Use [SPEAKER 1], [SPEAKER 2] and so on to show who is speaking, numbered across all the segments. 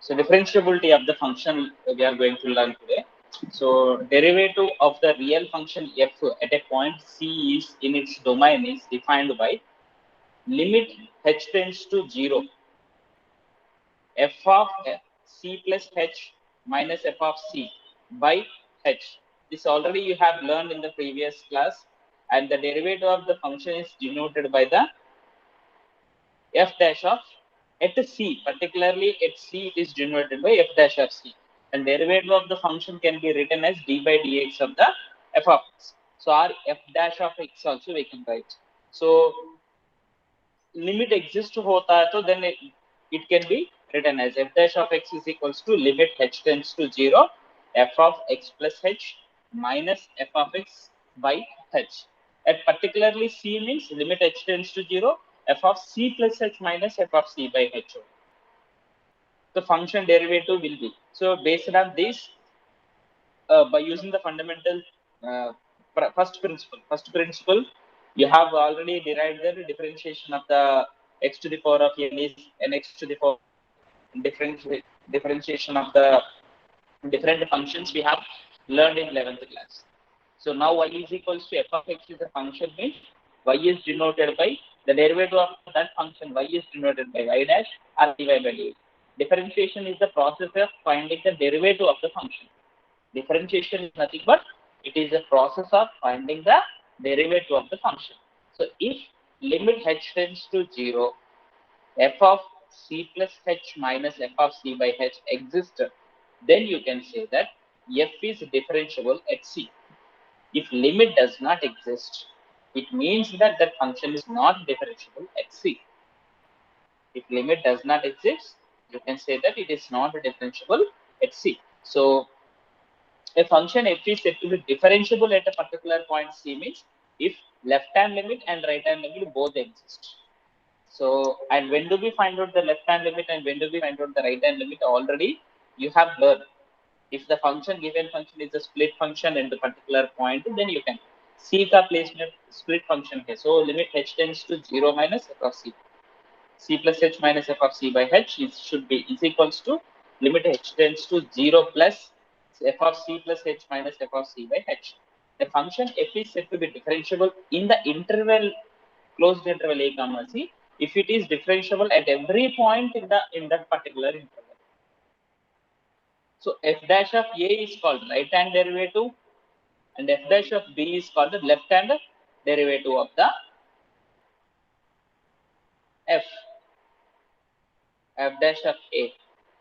[SPEAKER 1] So differentiability of the function we are going to learn today. So derivative of the real function f at a point c is in its domain is defined by limit h tends to 0 f of c plus h minus f of c by h. This already you have learned in the previous class, and the derivative of the function is denoted by the f dash of at c, particularly at c it is denoted by f dash of c, and derivative of the function can be written as d by dx of the f of x. So our f dash of x also we can write. So limit exists hota hai, so then it can be written as f dash of x is equals to limit h tends to 0 f of x plus h minus f of x by h. At particularly c means limit h tends to 0 f of c plus h minus f of c by h. The function derivative will be. So based on this, by using the fundamental uh, first principle, you have already derived the differentiation of the x to the power of n is nx to the power differentiation of the different functions we have learned in 11th class. So now y is equals to f of x is a function means y is denoted by the derivative of that function y is denoted by y dash or dy by dx. Differentiation is the process of finding the derivative of the function. Differentiation is nothing but it is a process of finding the derivative of the function. So if limit h tends to 0, f of c plus h minus f of c by h exists, then you can say that f is differentiable at c. If limit does not exist, it means that that function is not differentiable at c. If limit does not exist, you can say that it is not differentiable at c. So a function f is said to be differentiable at a particular point c means if left hand limit and right hand limit both exist. So, and when do we find out the left hand limit and when do we find out the right hand limit? Already you have learned. If the function given function is a split function at the particular point, then you can see the placement split function here. So limit h tends to 0 minus f of c. C plus h minus f of c by h should be is equals to limit h tends to 0 plus f of c plus h minus f of c by h. The function f is said to be differentiable in the interval closed interval a comma c if it is differentiable at every point in that particular interval. So f dash of a is called right hand derivative and f dash of b is called the left hand derivative of the f dash of a.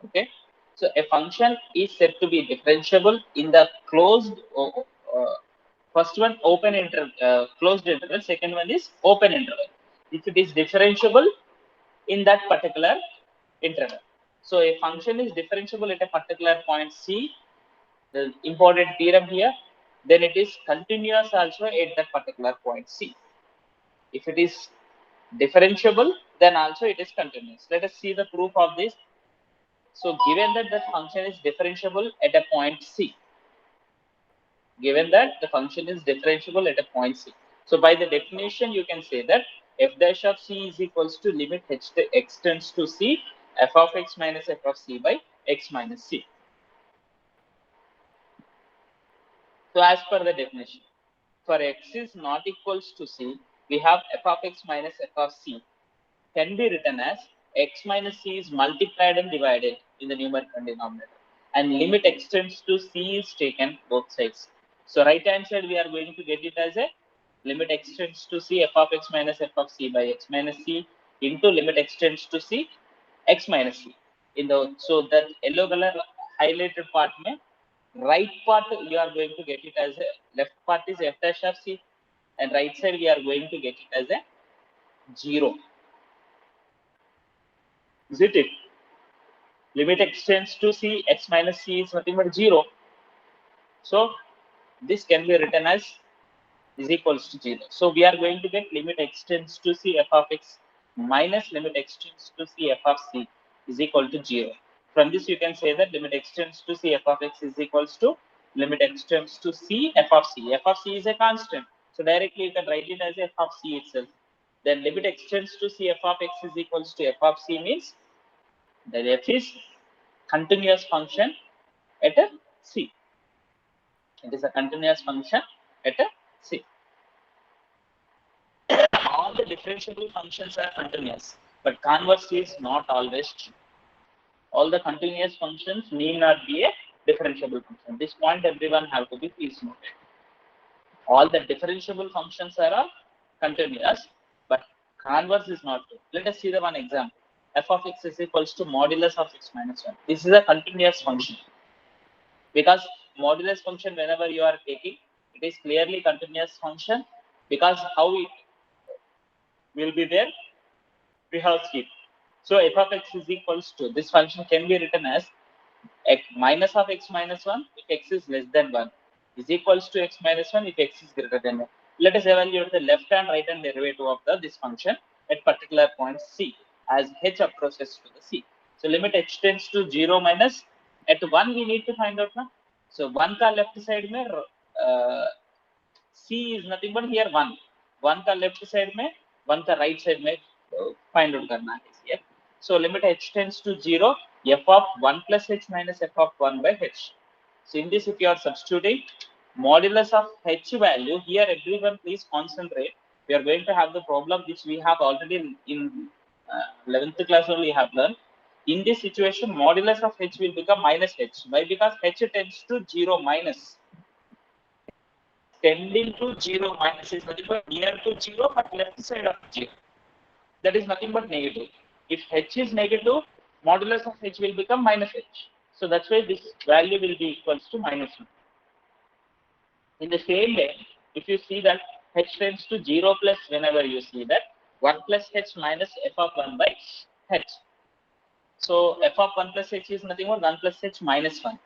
[SPEAKER 1] Okay, so a function is said to be differentiable in the closed first one open interval closed interval, second one is open interval if it is differentiable in that particular interval. So a function is differentiable at a particular point c, the important theorem here, then it is continuous also at that particular point c. If it is differentiable, then also it is continuous. Let us see the proof of this. So given that the function is differentiable at a point c, given that the function is differentiable at a point c. So by the definition, you can say that f dash of c is equals to limit h to x tends to c f of x minus f of c by x minus c. So as per the definition, for x is not equals to c, we have f of x minus f of c can be written as x minus c is multiplied and divided in the numerator and denominator, and limit x tends to c is taken both sides. So right hand side we are going to get it as a limit x tends to c f of x minus f of c by x minus c into limit x tends to c x minus c. In the so that yellow color highlighted part mein right part you are going to get it as a left part is f dash of c and right side we are going to get it as a 0. Is it? Limit x tends to c x minus c is nothing but 0. So this can be written as is equals to 0. So we are going to get limit x tends to c f of x minus limit x tends to c f of c is equal to 0. From this you can say that limit x tends to c f of x is equals to limit x tends to c f of c. F of c is a constant. So directly you can write it as f of c itself. Then limit x tends to c f of x is equals to f of c means that f is continuous function at a C. It is a continuous function at a C. All the differentiable functions are continuous, but converse is not always true. All the continuous functions need not be a differentiable function. This point everyone have to be please noted. All the differentiable functions are continuous, but converse is not true. Let us see the one example. F of x is equals to modulus of x minus 1. This is a continuous function. Because modulus function, whenever you are taking, it is clearly continuous function, because how it will be there, we have seen. So f of x is equals to, this function can be written as x minus of x minus 1 if x is less than 1 is equals to x minus 1 if x is greater than 1. Let us evaluate the left and right hand derivative of this function at particular point C as h approaches to the C. So limit h tends to 0 minus, at 1 we need to find out now. So 1 का left side में C is nothing but here 1. 1 का left side में, 1 का right side में find out करना है here. So limit h tends to 0, f of 1 plus h minus f of 1 by h. So in this, if you are substituting modulus of h value, here everyone please concentrate. We are going to have the problem which we have already in 11th class only have learned. In this situation, modulus of h will become minus h. Why? Because h tends to 0 minus. Tending to 0 minus is nothing but near to 0 but left side of 0. That is nothing but negative. If h is negative, modulus of h will become minus h. So that's why this value will be equals to minus 1. In the same way, if you see that h tends to 0 plus, whenever you see that 1 plus h minus f of 1 by h. So f of 1 plus h is nothing but 1 plus h minus 1.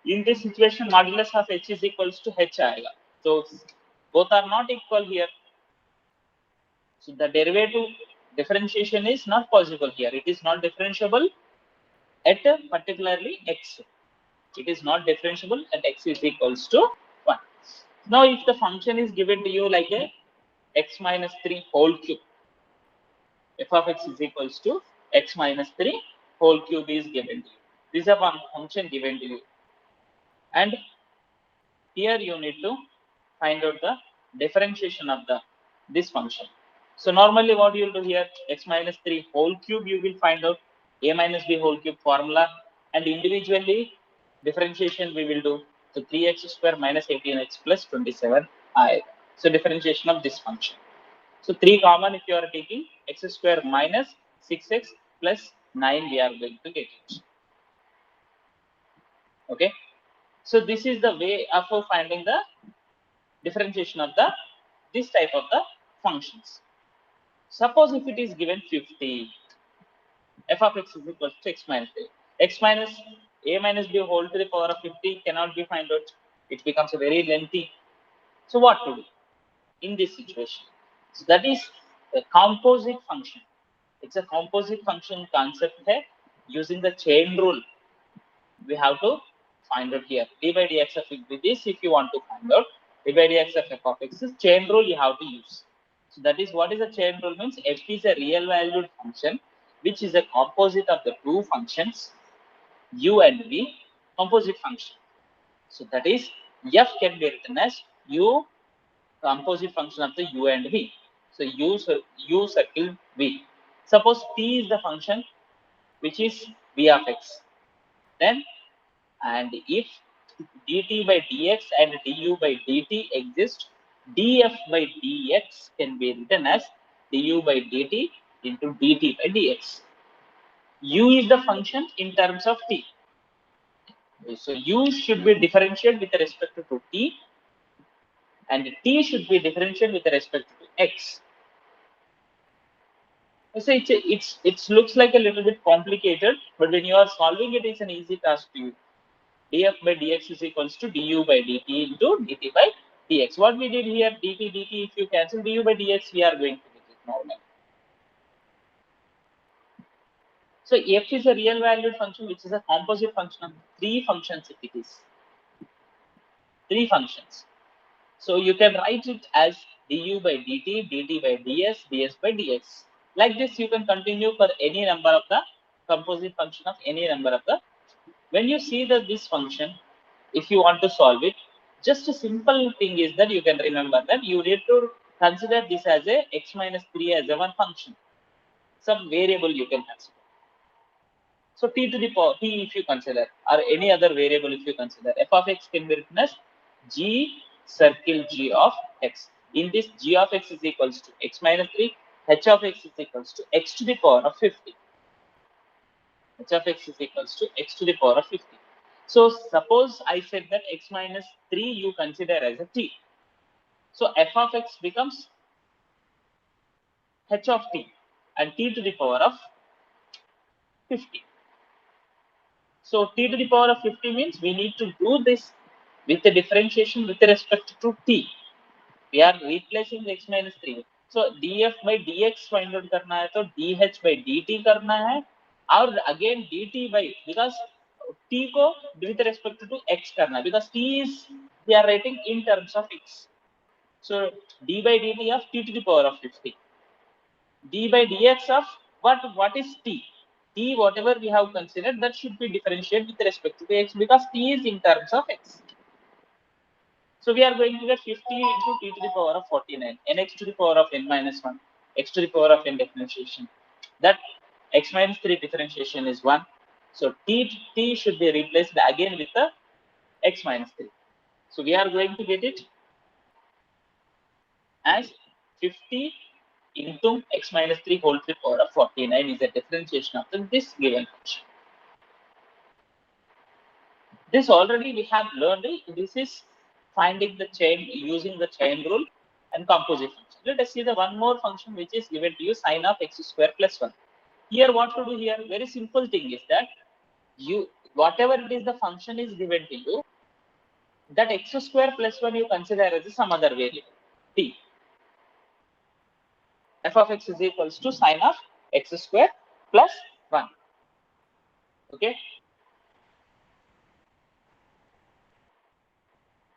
[SPEAKER 1] In this situation, modulus of h is equals to h aayega. So both are not equal here. So the derivative differentiation is not possible here. It is not differentiable at particularly x. It is not differentiable at x is equals to 1. Now, if the function is given to you like a x minus 3 whole cube, f of x is equals to x minus 3 whole cube is given to you. This is a one function given to you. And here you need to find out the differentiation of this function. So normally what you will do here, x minus 3 whole cube, you will find out a minus b whole cube formula, and individually differentiation we will do. So 3x square minus 18x plus 27i. So differentiation of this function. So 3 common if you are taking, x square minus 6x plus 9 we are going to get it. Okay. So this is the way of finding the differentiation of this type of the functions. Suppose if it is given 50, f of x is equal to x minus a. X minus a minus b whole to the power of 50 cannot be found out. It becomes a very lengthy. So what to do in this situation? So that is a composite function. It's a composite function concept here. Using the chain rule, we have to find out here. D by dx of this, if you want to find out d by dx of f of x is chain rule you have to use. So that is what is a chain rule means. F is a real valued function which is a composite of the two functions u and v, composite function. So that is f can be written as u composite function of the u and v. So u circle v. Suppose t is the function which is v of x. Then, and if dt by dx and du by dt exist, df by dx can be written as du by dt into dt by dx. U is the function in terms of t. So u should be differentiated with respect to t, and t should be differentiated with respect to x. So it looks like a little bit complicated, but when you are solving it, it's an easy task to you. Df by dx is equals to du by dt into dt by dx. What we did here, dt, if you cancel du by dx, we are going to get it normal. So f is a real valued function which is a composite function of three functions if it is. Three functions. So you can write it as du by dt, dt by ds, ds by dx. Like this, you can continue for any number of the composite function of any number of the. When you see that this function, if you want to solve it, just a simple thing is that you can remember that you need to consider this as a x minus 3 as a one function, some variable you can consider. So t to the power t if you consider, or any other variable if you consider, f of x can be written as g circle g of x. In this, g of x is equals to x minus 3, h of x is equals to x to the power of 50. H of x is equals to x to the power of 50. So suppose I said that x minus 3 you consider as a t. So f of x becomes h of t and t to the power of 50. So t to the power of 50 means we need to do this with the differentiation with respect to t. We are replacing x minus 3. So df by dx find out करना है तो dh by dt करना है और again dt by because t को with respect to x करना है because t is we are writing in terms of x. So d by dt of t to the power of 50. D by dx of what is t? T whatever we have considered that should be differentiated with respect to x because t is in terms of x. So we are going to get 50 into t to the power of 49, nx to the power of n minus 1, x to the power of n differentiation. That x minus 3 differentiation is 1. So t should be replaced again with the x minus 3. So we are going to get it as 50 into x minus 3 whole to the power of 49 is a differentiation of this given function. This already we have learned. This is finding the chain using the chain rule and composite function. Let us see the one more function which is given to you sine of x square plus 1. Here what to do here? Very simple thing is that you whatever it is the function is given to you, that x square plus 1 you consider as some other variable t. F of x is equals to sine of x square plus 1. Okay.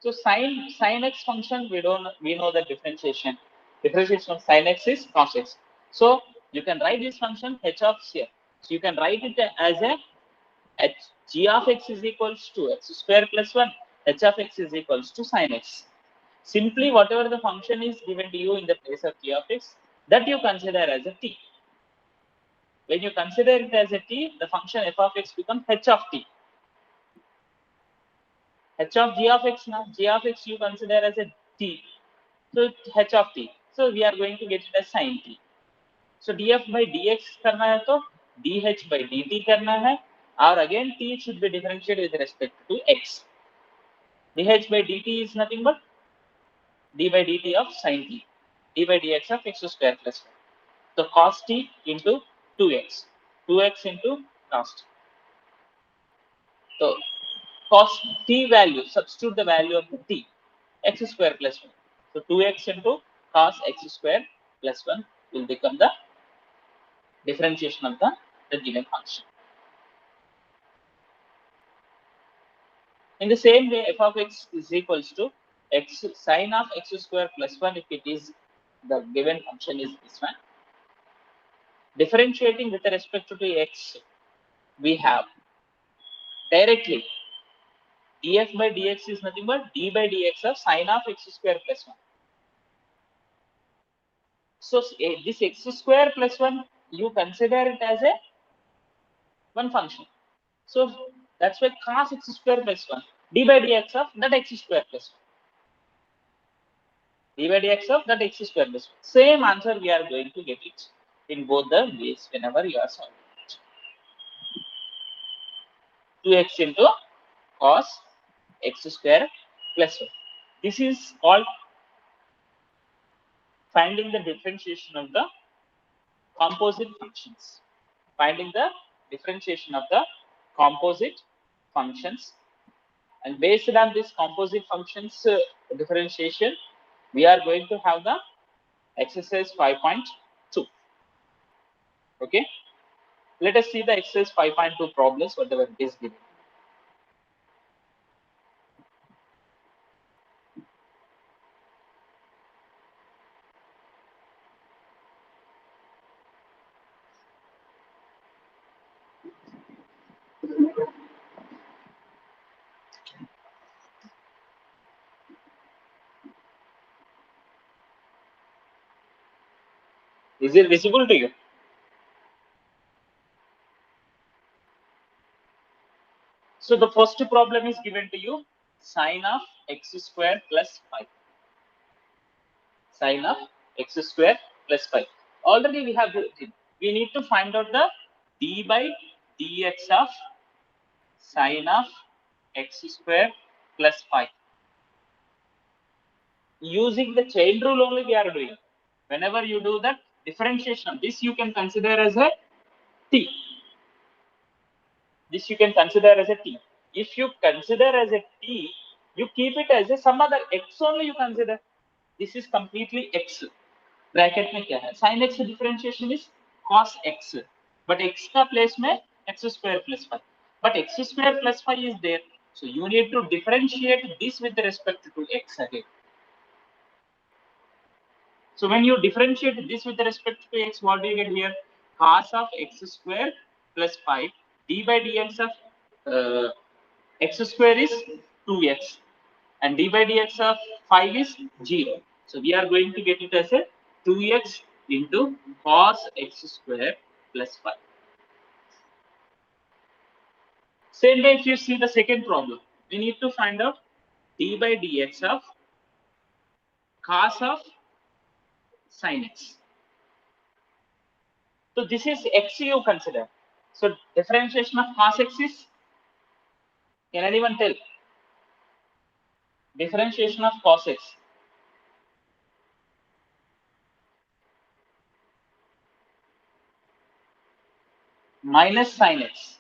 [SPEAKER 1] So sine x function we know the differentiation. Differentiation of sine x is cos x. So you can write this function h of here. So you can write it as a g of x is equals to x square plus 1. H of x is equals to sine x. Simply whatever the function is given to you in the place of g of x, that you consider as a t. When you consider it as a t, the function f of x becomes h of t. H of g of x now, g of x you consider as a t. So h of t. So we are going to get it as sin t. So df by dx करना है तो dh by dt करना है और again t should be differentiated with respect to x. dh by dt is nothing but d by dt of sin t. d by dx of x square plus 1. So cos t into 2x. 2x into cos t. So cos t value, substitute the value of the t, x square plus 1. So 2x into cos x square plus 1 will become the differentiation of the given function. In the same way, f of x is equals to x sine of x square plus 1 if it is the given function is this one. Differentiating with respect to x, we have directly df by dx is nothing but d by dx of sine of x square plus 1. So this x square plus 1, you consider it as a one function. So that's why cos x square plus 1, d by dx of that x square plus 1. d by dx of that x square plus 1. Same answer we are going to get it in both the ways whenever you are solving it. 2x into cos x square plus 1. This is called finding the differentiation of the composite functions. Finding the differentiation of the composite functions, and based on this composite functions differentiation, we are going to have the exercise 5.2. Okay, let us see the exercise 5.2 problems, whatever it is given. Is it visible to you? So the first problem is given to you, sine of x square plus 5. Sine of x square plus 5. Already we have, we need to find out the d by dx of sine of x square plus 5. Using the chain rule only we are doing. Whenever you do that differentiation, this you can consider as a t. This you can consider as a t. If you consider as a t, you keep it as a some other x only you consider. This is completely x. Bracket में क्या है sin x differentiation is cos x, but x का place में x square plus 5, but x square plus 5 is there, so you need to differentiate this with respect to x again. So when you differentiate this with respect to x, what do you get here? Cos of x square plus 5 d by dx of x square is 2x and d by dx of 5 is 0. So we are going to get it as a 2x into cos x square plus 5. Same way, if you see the second problem, we need to find out d by dx of cos of sin x. So this is x you consider. So differentiation of cos x is, can anyone tell? Differentiation of cos x. Minus sin x.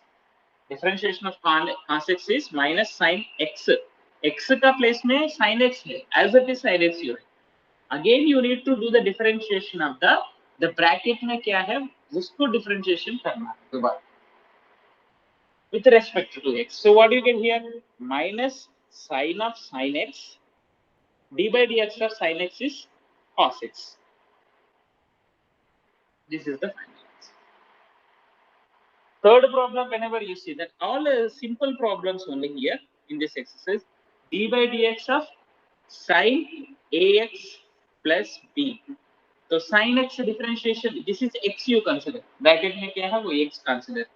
[SPEAKER 1] Differentiation of cos x is minus sin x. X का place में sin x है. As it is sin x you. Again you need to do the differentiation of the bracket में क्या है उसको differentiation करना है दोबारा. With respect to x. So what do you get here? Minus sin of sin x. D by dx of sin x is cos x. This is the final answer. Third problem, whenever you see that, all simple problems only here in this exercise, d by dx of sin ax plus b. So sin x differentiation, this is x you consider. Bracket में क्या है वो x consider.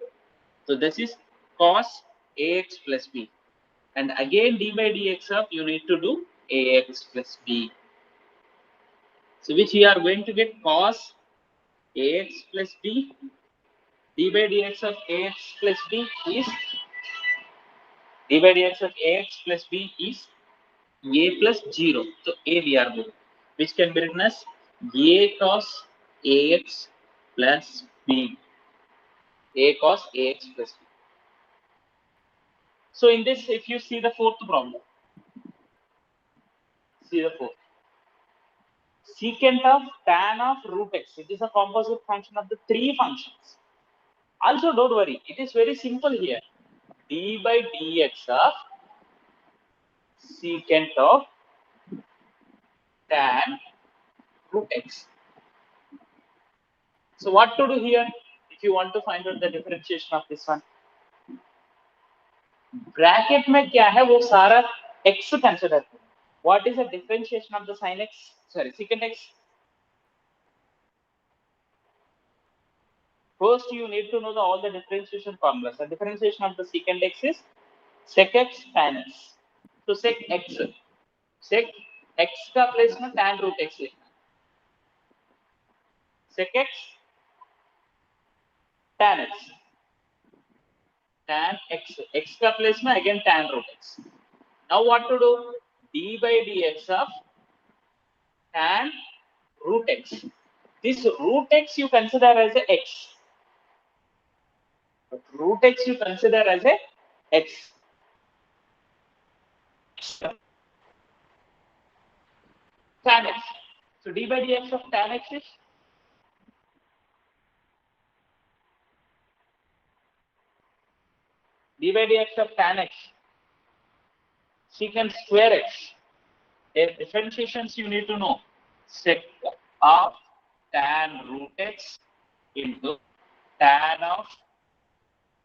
[SPEAKER 1] So this is cos ax plus b. And again d by dx of you need to do ax plus b. So which we are going to get cos ax plus b. D by dx of ax plus b is d by dx of ax plus b is a plus 0. So a we are doing, which can be written as a cos ax plus b. A cos ax plus b. So in this, if you see the fourth problem, see the fourth. Secant of tan of root x. It is a composite function of the three functions. Also, don't worry, it is very simple here. D by dx of secant of tan root x. So what to do here? If you want to find out the differentiation of this one, bracket में क्या है वो सारा x consider. What is the differentiation of the sin x? Sorry, secant x. First, you need to know all the differentiation formulas. The differentiation of the secant x is sec x tan x. So sec x का place में tan root x लिखना. Sec x tan x. Tan x का place में again tan root x. Now what to do? D by dx of tan root x. This root x you consider as a x. But root x you consider as a x. Tan x. So d by dx of tan x is d by dx of tan x secant square x. The differentiations you need to know. Sec of tan root x into tan of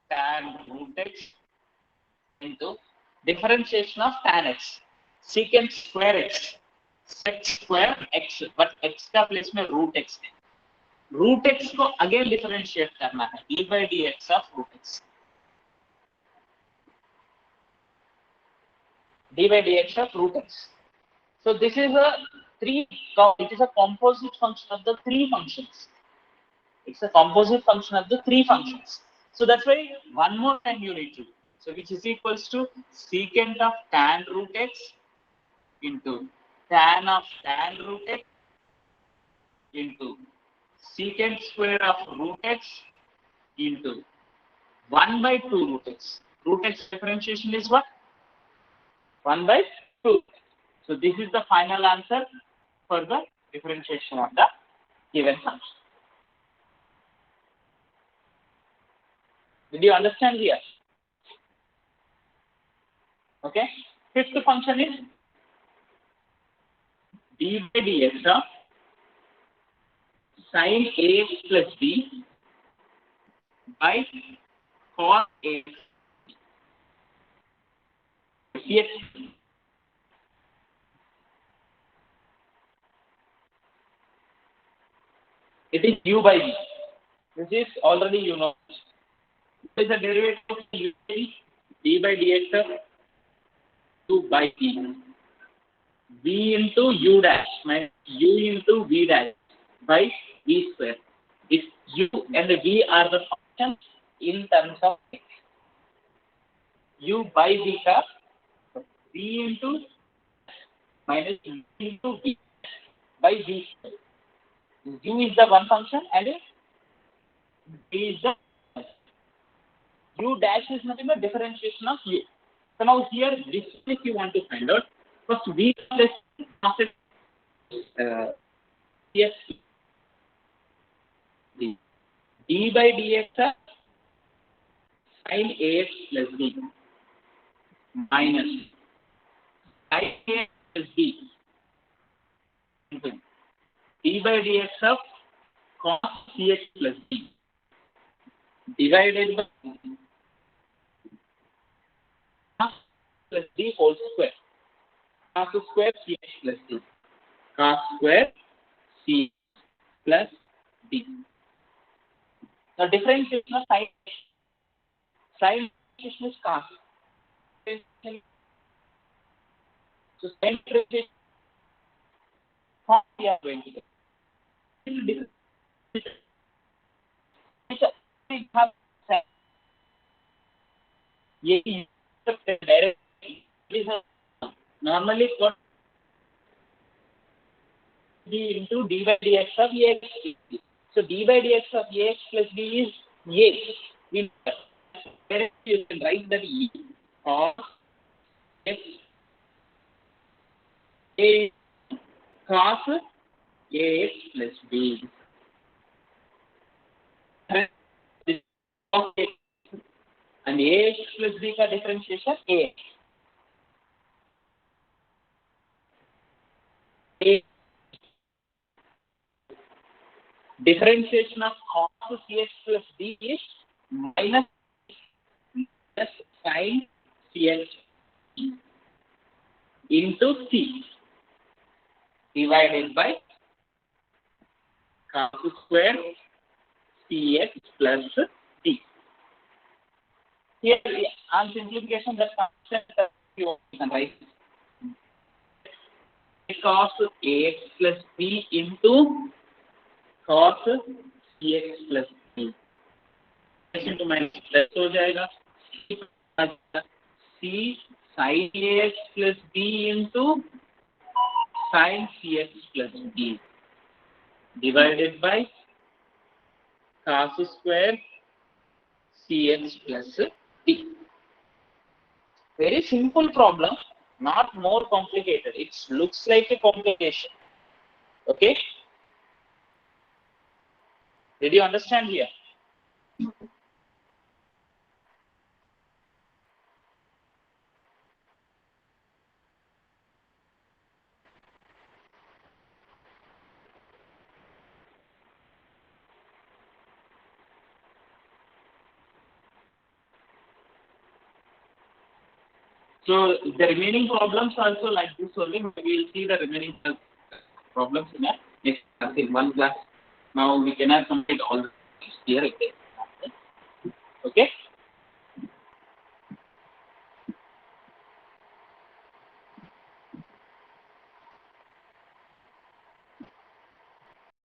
[SPEAKER 1] tan root x into differentiation of tan x. Secant square x. Sec square x. But x का place में root x है. Root x को again differentiate करना है, d by d x of root x, d by d x of root x. So this is a it is a composite function of the three functions. It's a composite function of the three functions. So that's why one more time you need to do. So which is equals to secant of tan root x into tan of tan root x into secant square of root x into 1 by 2 root x. Root x differentiation is what? 1 by 2. So this is the final answer for the differentiation of the given function. Did you understand here? Okay. Fifth function is d by dx of sin ax plus b by cos ax. Yes. It is u by v. This is already you know. It is a derivative of u d by dx of u by v. V into u dash minus u into v dash by v square. If u and v are the functions in terms of x, u by v का v into minus u into v by v square. U is the one function and v is the u dash is nothing but differentiation of u. So now here this if you want to find out, first v plus yes, d by dx of sin ax plus b minus sin ax plus b d by dx of cos cx plus b divided by cos plus d whole square. Cos square cx plus d. Cos square c plus d. The differentiation of sin differentiation is cos. So sin differentiation we are going to get. Normally what b into d by dx of ax. So d by dx of ax plus b is a. You can write that e of x a cos ax plus b. And ax plus b का differentiation ax. Differentiation of cos cx plus d is minus sin cx into c divided by cos square cx plus d. Here on simplification that constant you can write cos ax plus b into cos cx plus b into minus plus हो जाएगा c sin ax plus b into sin cx plus b divided by cos square cx plus d. Very simple problem, not more complicated. It looks like a complication. Okay? Did you understand here? So the remaining problems also like this only. We will see the remaining problems in next class, in one class. Now we cannot complete all the things here again. Okay.